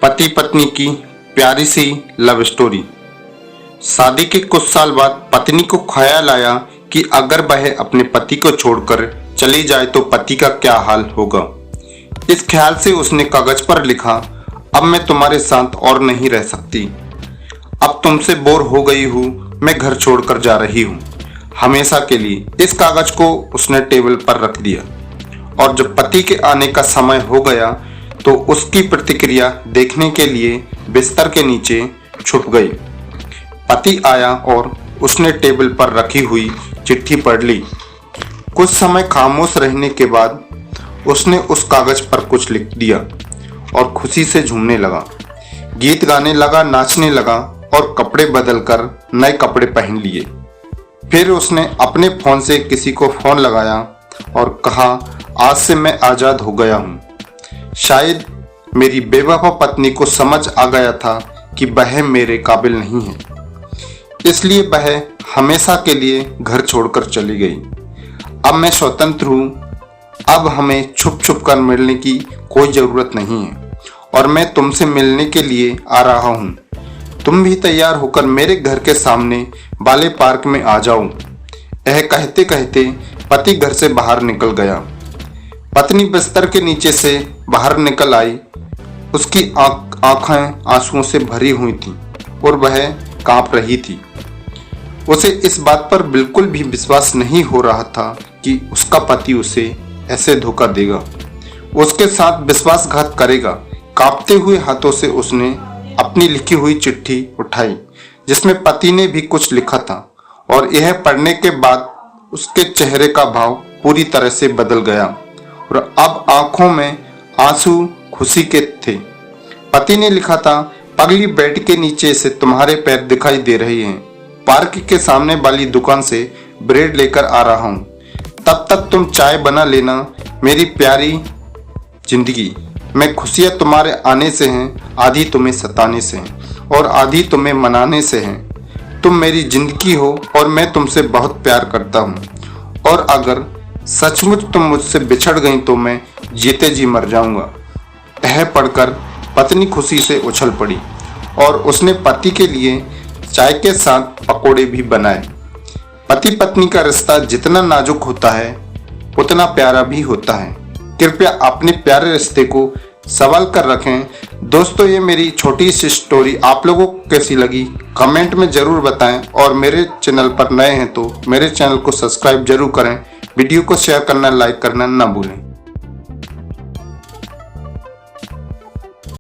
पति पत्नी की प्यारी सी लव स्टोरी। शादी के कुछ साल बाद पत्नी को ख्याल आया कि अगर वह अपने पति को छोड़कर चली जाए तो पति का क्या हाल होगा। इस ख्याल से उसने कागज पर लिखा, अब मैं तुम्हारे साथ और नहीं रह सकती, अब तुमसे बोर हो गई हूँ, मैं घर छोड़कर जा रही हूँ हमेशा के लिए। इस कागज को उसने टेबल पर रख दिया और जब पति के आने का समय हो गया तो उसकी प्रतिक्रिया देखने के लिए बिस्तर के नीचे छुप गई। पति आया और उसने टेबल पर रखी हुई चिट्ठी पढ़ ली। कुछ समय खामोश रहने के बाद उसने उस कागज पर कुछ लिख दिया और खुशी से झूमने लगा, गीत गाने लगा, नाचने लगा और कपड़े बदलकर नए कपड़े पहन लिए। फिर उसने अपने फोन से किसी को फोन लगाया और कहा, आज से मैं आजाद हो गया हूँ। शायद मेरी बेवफा पत्नी को समझ आ गया था कि वह मेरे काबिल नहीं है, इसलिए वह हमेशा के लिए घर छोड़कर चली गई। अब मैं स्वतंत्र हूँ, अब हमें छुप छुप कर मिलने की कोई ज़रूरत नहीं है और मैं तुमसे मिलने के लिए आ रहा हूँ। तुम भी तैयार होकर मेरे घर के सामने वाले पार्क में आ जाओ। यह कहते कहते पति घर से बाहर निकल गया। पत्नी बिस्तर के नीचे से बाहर निकल आई। उसकी आंखें आंसुओं से भरी हुई थीं और वह कांप रही थी। उसे इस बात पर बिल्कुल भी विश्वास नहीं हो रहा था कि उसका पति उसे ऐसे धोखा देगा, उसके साथ विश्वासघात करेगा। कांपते हुए हाथों से उसने अपनी लिखी हुई चिट्ठी उठाई जिसमें पति ने भी कुछ लिखा था और यह पढ़ने के बाद उसके चेहरे का भाव पूरी तरह से बदल गया और अब आंखों में आंसू खुशी के थे। पति ने लिखा था, पगली बेड के नीचे से तुम्हारे पैर दिखाई दे रहे हैं, पार्क के सामने वाली दुकान से ब्रेड लेकर आ रहा हूँ, तब तक तुम चाय बना लेना मेरी प्यारी जिंदगी। मैं खुशियाँ तुम्हारे आने से हैं, आधी तुम्हें सताने से हैं और आधी तुम्हें मनाने से हैं। तुम मेरी जिंदगी हो और मैं तुमसे बहुत प्यार करता हूँ और अगर सचमुच तुम मुझसे बिछड़ गई तो मैं जीते जी मर जाऊंगा। यह पढ़कर पत्नी खुशी से उछल पड़ी और उसने पति के लिए चाय के साथ पकोड़े भी बनाए। पति पत्नी का रिश्ता जितना नाजुक होता है उतना प्यारा भी होता है। कृपया अपने प्यारे रिश्ते को संभाल कर रखें। दोस्तों, ये मेरी छोटी सी स्टोरी आप लोगों को कैसी लगी कमेंट में ज़रूर बताएं और मेरे चैनल पर नए हैं तो मेरे चैनल को सब्सक्राइब जरूर करें। वीडियो को शेयर करना, लाइक करना ना भूलें।